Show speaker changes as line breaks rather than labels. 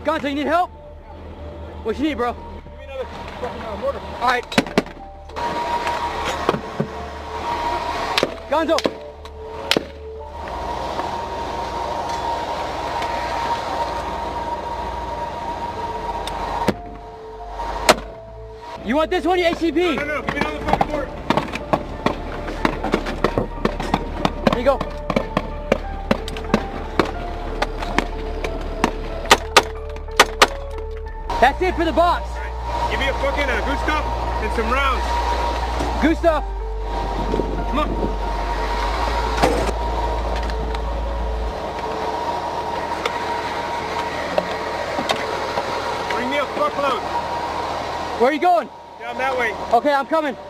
Gonzo, you need help? What you need, bro?
Give me another fucking mortar.
All right. Gonzo. You want this one, you HCP?
No, give me another fucking mortar.
Here you go. That's it for the box.
Right. Give me a fucking Gustav and some rounds.
Gustav.
Come on. Bring me a fuckload.
Where are you going?
Down that way.
Okay, I'm coming.